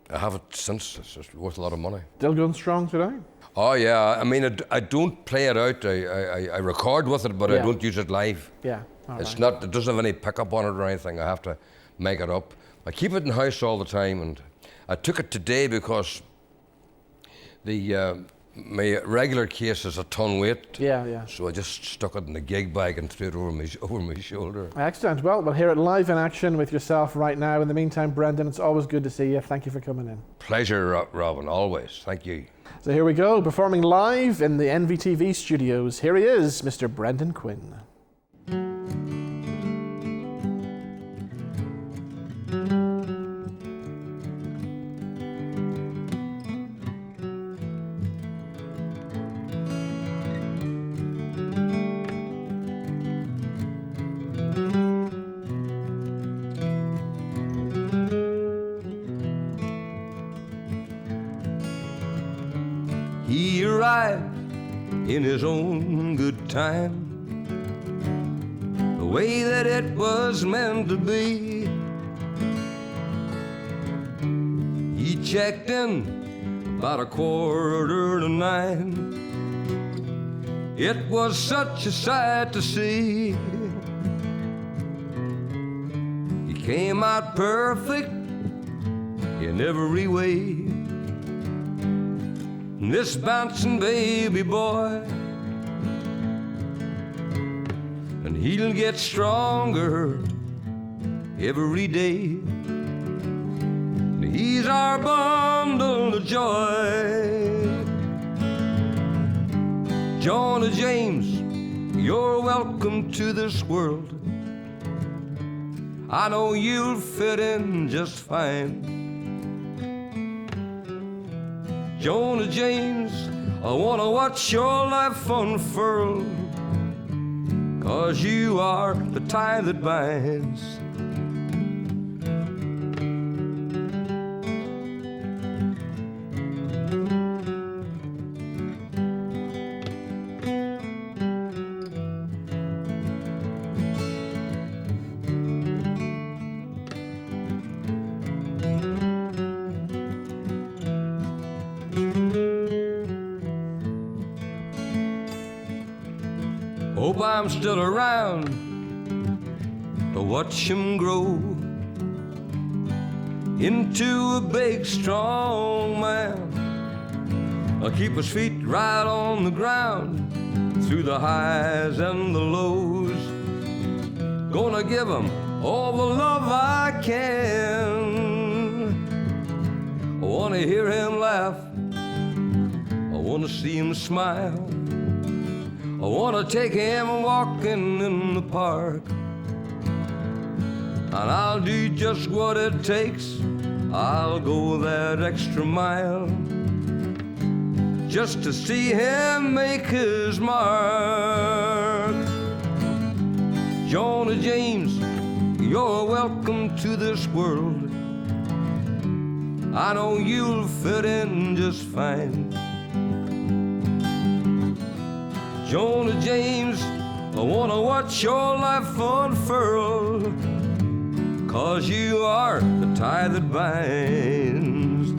I have it since. It's just worth a lot of money. Still going strong today? Oh yeah, I mean, I don't play it out. I record with it, but I don't use it live. Yeah. It's not. It doesn't have any pickup on it or anything. I have to make it up. I keep it in the house all the time, and I took it today because my regular case is a ton weight. Yeah. So I just stuck it in the gig bag and threw it over my shoulder. Excellent. Well, we'll hear it live in action with yourself right now. In the meantime, Brendan, it's always good to see you. Thank you for coming in. Pleasure, Robin, always. Thank you. So here we go, performing live in the NVTV studios. Here he is, Mr. Brendan Quinn. He arrived in his own good time, the way that it was meant to be. He checked in about 8:45. It was such a sight to see. He came out perfect in every way. This bouncing baby boy, and he'll get stronger every day. He's our bundle of joy. Jonah James, you're welcome to this world. I know you'll fit in just fine. Jonah James, I wanna watch your life unfurl, 'cause you are the tie that binds. Hope I'm still around to watch him grow into a big, strong man. I'll keep his feet right on the ground through the highs and the lows. Gonna give him all the love I can. I wanna hear him laugh, I wanna see him smile. I wanna take him walking in the park, and I'll do just what it takes. I'll go that extra mile just to see him make his mark. Jonah James, you're welcome to this world. I know you'll fit in just fine. Jonah James, I wanna watch your life unfurl, 'cause you are the tie that binds.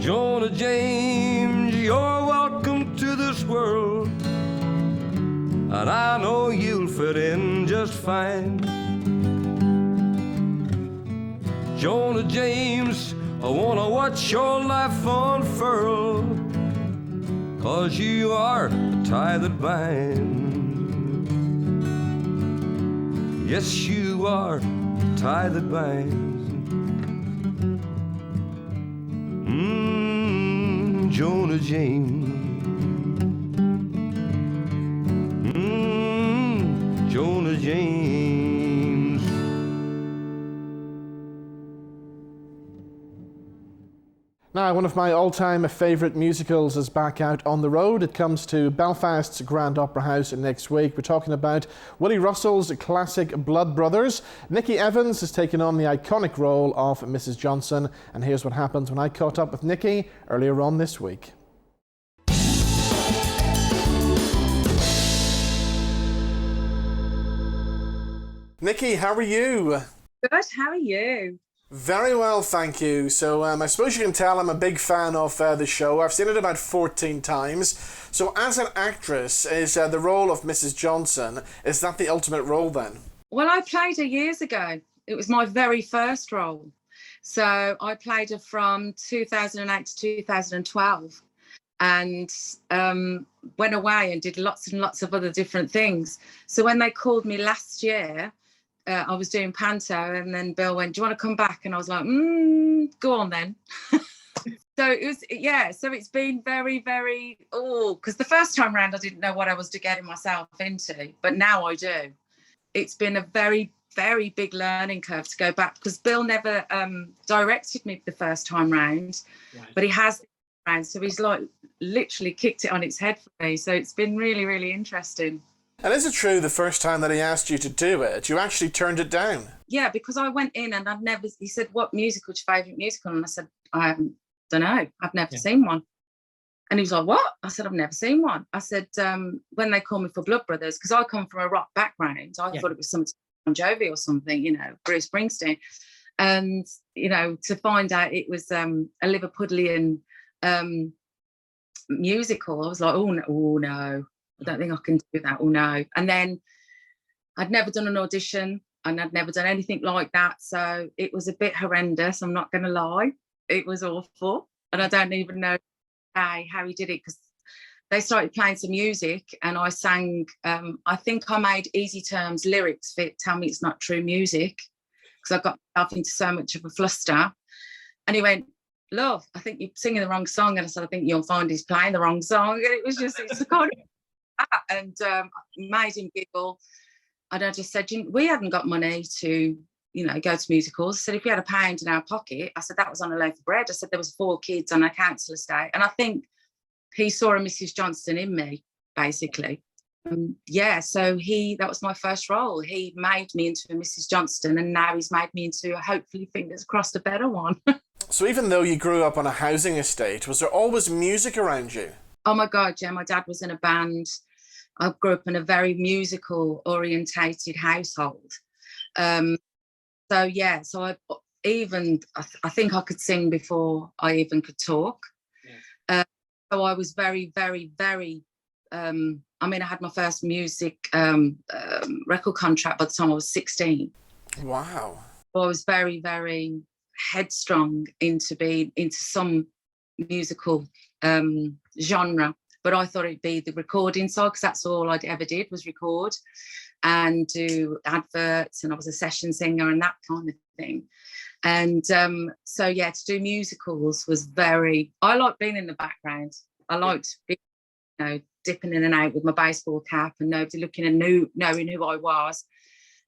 Jonah James, you're welcome to this world, and I know you'll fit in just fine. Jonah James, I wanna watch your life unfurl, 'cause you are the tie that binds. Yes, you are the tie that binds. Jonah James. Jonah James. Now, one of my all-time favourite musicals is back out on the road. It comes to Belfast's Grand Opera House next week. We're talking about Willie Russell's classic Blood Brothers. Niki Evans has taken on the iconic role of Mrs. Johnson, and here's what happened when I caught up with Niki earlier on this week. Niki, how are you? Good, how are you? Very well, thank you. So I suppose you can tell I'm a big fan of the show. I've seen it about 14 times. So as an actress, is the role of Mrs. Johnson, is that the ultimate role then? Well, I played her years ago. It was my very first role. So I played her from 2008 to 2012 and went away and did lots and lots of other different things. So when they called me last year, I was doing panto, and then Bill went, "Do you want to come back?" And I was like, "Go on then." So it was, yeah. So it's been very, very, because the first time round I didn't know what I was getting myself into, but now I do. It's been a very, very big learning curve to go back, because Bill never directed me the first time round, right. But he has round, so he's like literally kicked it on its head for me. So it's been really, really interesting. And is it true the first time that he asked you to do it, you actually turned it down? Yeah, because I went in and he said, "What musical's your favourite musical?" And I said, "I don't know, I've never seen one." And he was like, "What?" I said, "I've never seen one." I said, when they call me for Blood Brothers, because I come from a rock background, I thought it was something Bon Jovi or something, Bruce Springsteen. And, to find out it was a Liverpudlian musical, I was like, oh no, I don't think I can do that. Oh no. And then I'd never done an audition and I'd never done anything like that. So it was a bit horrendous, I'm not going to lie. It was awful. And I don't even know how he did it, because they started playing some music and I sang, I think I made Easy Terms lyrics fit Tell Me It's Not True Music, because I got myself into so much of a fluster. And he went, "Love, I think you're singing the wrong song." And I said, "I think you'll find he's playing the wrong song." And it was just, it's kind of that. And made him giggle. And I just said, "We haven't got money to, go to musicals." I said, "If we had £1 in our pocket," I said, "that was on a loaf of bread." I said, "There was 4 kids on a council estate." And I think he saw a Mrs. Johnston in me, basically. So that was my first role. He made me into a Mrs. Johnston, and now he's made me into, hopefully, fingers crossed, a better one. So even though you grew up on a housing estate, was there always music around you? Oh my God, yeah, my dad was in a band. I grew up in a very musical orientated household. So I think I could sing before I even could talk. Yeah. So I was very, very, very, I had my first music record contract by the time I was 16. Wow. So I was very, very headstrong into some musical genre, but I thought it'd be the recording side, because that's all I ever did was record and do adverts, and I was a session singer and that kind of thing. And to do musicals was I liked being in the background. I liked being, dipping in and out with my baseball cap and nobody looking and knowing who I was.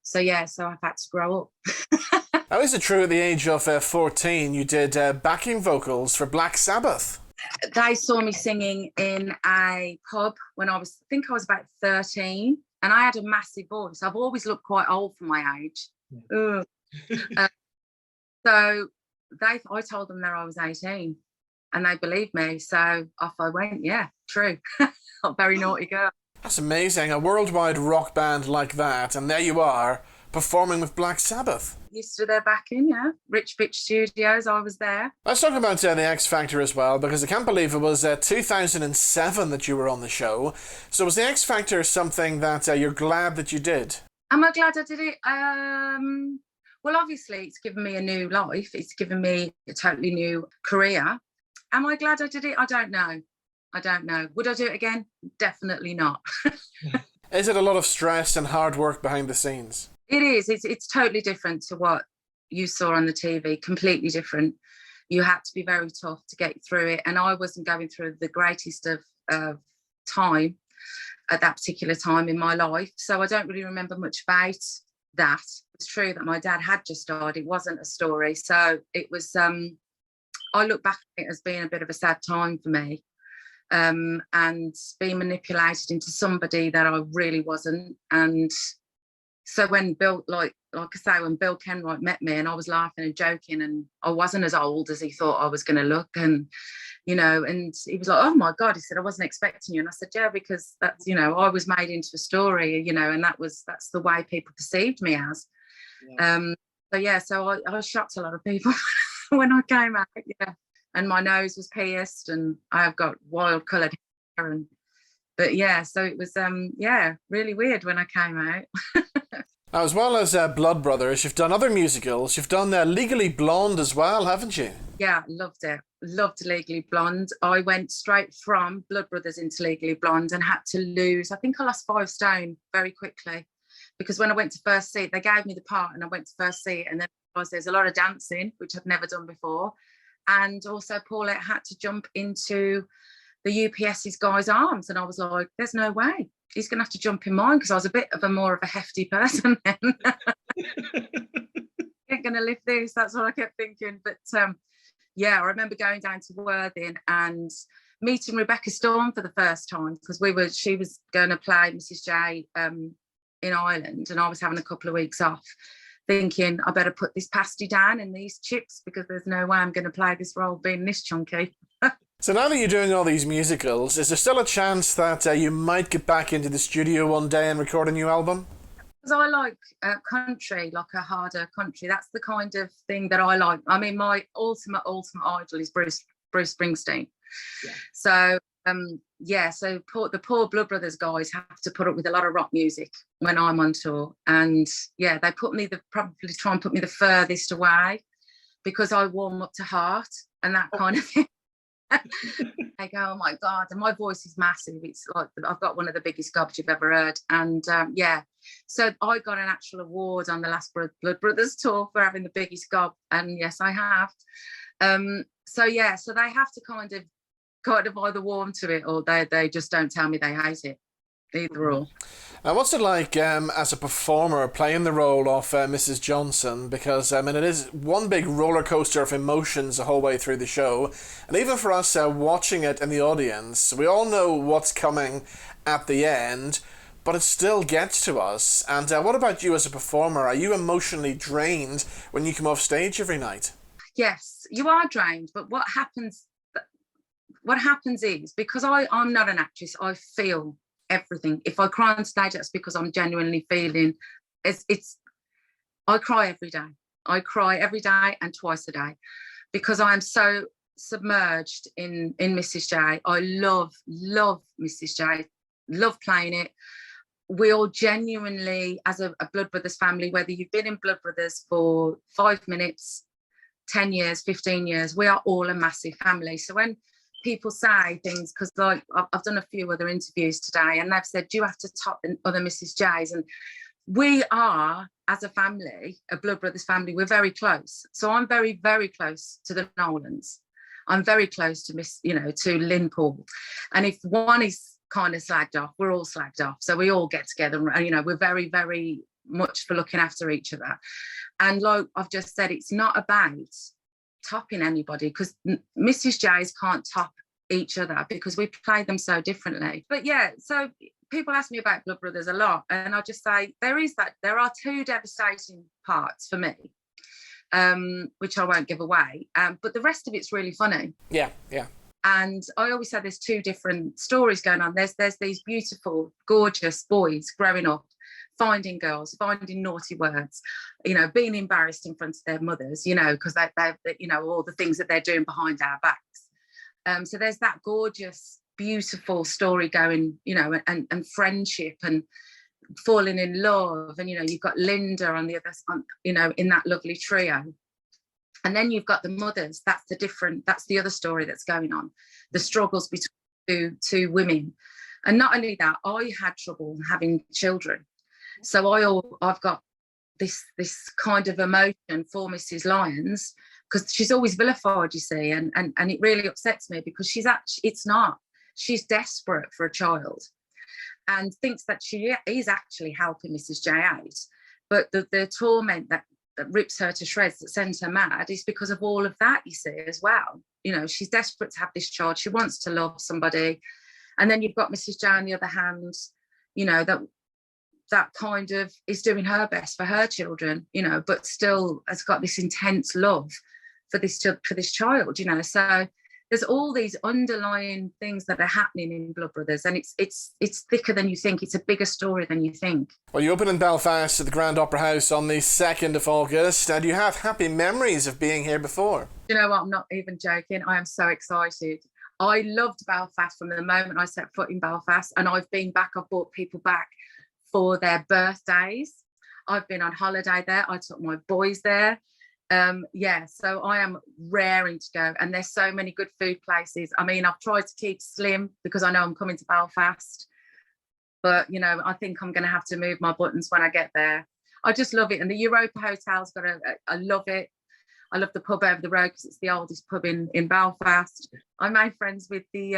So I've had to grow up. Now, is it true at the age of 14 you did backing vocals for Black Sabbath? They saw me singing in a pub when I think I was about 13, and I had a massive voice. I've always looked quite old for my age. Yeah. So I told them that I was 18 and they believed me. So off I went. Yeah, true. A very naughty girl. That's amazing. A worldwide rock band like that, and there you are, performing with Black Sabbath. Used to their backing, yeah. Rich Bitch Studios, I was there. Let's talk about the X Factor as well, because I can't believe it was 2007 that you were on the show. So was the X Factor something that you're glad that you did? Am I glad I did it? Well, obviously, it's given me a new life. It's given me a totally new career. Am I glad I did it? I don't know. Would I do it again? Definitely not. Is it a lot of stress and hard work behind the scenes? It is. It's totally different to what you saw on the TV. Completely different. You had to be very tough to get through it. And I wasn't going through the greatest of time at that particular time in my life. So I don't really remember much about that. It's true that my dad had just died. It wasn't a story. So it was, I look back at it as being a bit of a sad time for me. And being manipulated into somebody that I really wasn't. And so when Bill, like I say, when Bill Kenwright met me and I was laughing and joking and I wasn't as old as he thought I was going to look, and, and he was like, "Oh my God," he said, "I wasn't expecting you." And I said, "Yeah, because that's, I was made into a story, and that's the way people perceived me as." Yeah. So I shocked a lot of people when I came out, yeah. And my nose was pierced and I've got wild coloured hair. But yeah, so it was, really weird when I came out. Now, as well as Blood Brothers, you've done other musicals. You've done Legally Blonde as well, haven't you? Yeah, loved it. Loved Legally Blonde. I went straight from Blood Brothers into Legally Blonde and had to lose. I think I lost 5 stone very quickly, because when I went to first see it, they gave me the part and I went to first see it, and then there's a lot of dancing, which I'd never done before. And also Paulette had to jump into the UPS's guy's arms, and I was like, there's no way. He's going to have to jump in mine, because I was a bit of a more of a hefty person then. Ain't going to lift this. That's what I kept thinking. But yeah, I remember going down to Worthing and meeting Rebecca Storm for the first time, because she was going to play Mrs. J in Ireland, and I was having a couple of weeks off, thinking I better put this pasty down and these chips, because there's no way I'm going to play this role being this chunky. So now that you're doing all these musicals, is there still a chance that you might get back into the studio one day and record a new album? Because I like country, like a harder country. That's the kind of thing that I like. I mean, my ultimate idol is Bruce Springsteen. Yeah. So the poor Blood Brothers guys have to put up with a lot of rock music when I'm on tour, and yeah, they probably try and put me the furthest away, because I warm up to Heart and that kind of thing. I go, oh my God, and my voice is massive. It's like I've got one of the biggest gobs you've ever heard. And yeah, so I got an actual award on the last Blood Brothers tour for having the biggest gob, and yes, I have. So yeah, so they have to kind of either warm to it, or they just don't tell me they hate it. Either or. Now, what's it like as a performer playing the role of Mrs. Johnson? Because I mean, it is one big roller coaster of emotions the whole way through the show, and even for us watching it in the audience, we all know what's coming at the end, but it still gets to us. And what about you as a performer? Are you emotionally drained when you come off stage every night? Yes, you are drained, but what happens is, because I'm not an actress, I feel everything. If I cry on stage, that's because I'm genuinely feeling I cry every day. I cry every day and twice a day, because I am so submerged in Mrs. J. I love Mrs. J, love playing it. We all genuinely, as a Blood Brothers family, whether you've been in Blood Brothers for 5 minutes, 10 years, 15 years, we are all a massive family. So when people say things, because like I've done a few other interviews today, and they've said, do you have to top other Mrs. J's? And we are, as a family, a Blood Brothers family, we're very close. So I'm very, very close to the Nolans. I'm very close to to Lynn Paul. And if one is kind of slagged off, we're all slagged off. So we all get together, and we're very, very much for looking after each other. And like I've just said, it's not about topping anybody, because Mrs. J's can't top each other, because we play them so differently. But yeah, so people ask me about Blood Brothers a lot, and I just say there are 2 devastating parts for me, which I won't give away, but the rest of it's really funny. Yeah. And I always say there's 2 different stories going on. There's these beautiful, gorgeous boys growing up, finding girls, finding naughty words, being embarrassed in front of their mothers, because they all the things that they're doing behind our backs. So there's that gorgeous, beautiful story going, and friendship and falling in love. And, you've got Linda on the other side, in that lovely trio. And then you've got the mothers. That's the other story that's going on, the struggles between two women. And not only that, I had trouble having children. So I've got this kind of emotion for Mrs. Lyons, because she's always vilified, you see, and it really upsets me, because she's desperate for a child and thinks that she is actually helping Mrs. J out. But the torment that rips her to shreds, that sends her mad, is because of all of that, you see, as well. She's desperate to have this child. She wants to love somebody. And then you've got Mrs. J on the other hand, that kind of is doing her best for her children, but still has got this intense love for this child, So there's all these underlying things that are happening in Blood Brothers, and it's thicker than you think. It's a bigger story than you think. Well, you open in Belfast at the Grand Opera House on the 2nd of August. Do you have happy memories of being here before? You know what? I'm not even joking. I am so excited. I loved Belfast from the moment I set foot in Belfast, and I've been back. I've brought people back for their birthdays. I've been on holiday there. I took my boys there. Yeah, so I am raring to go. And there's so many good food places. I mean, I've tried to keep slim because I know I'm coming to Belfast. But, you know, I think I'm going to have to move my buttons when I get there. I just love it. And the Europa Hotel's got I love it. I love the pub over the road because it's the oldest pub in Belfast. I made friends with the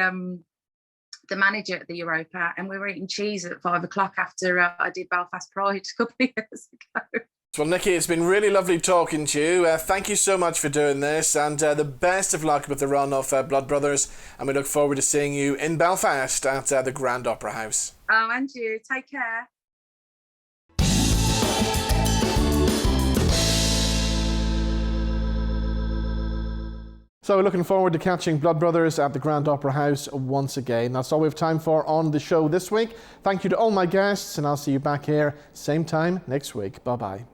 manager at the Europa, and we were eating cheese at 5 o'clock after I did Belfast Pride a couple of years ago. Well, Niki, it's been really lovely talking to you. Thank you so much for doing this, and the best of luck with the run of Blood Brothers, and we look forward to seeing you in Belfast at the Grand Opera House. Oh, and you. Take care. So we're looking forward to catching Blood Brothers at the Grand Opera House once again. That's all we have time for on the show this week. Thank you to all my guests, and I'll see you back here same time next week. Bye-bye.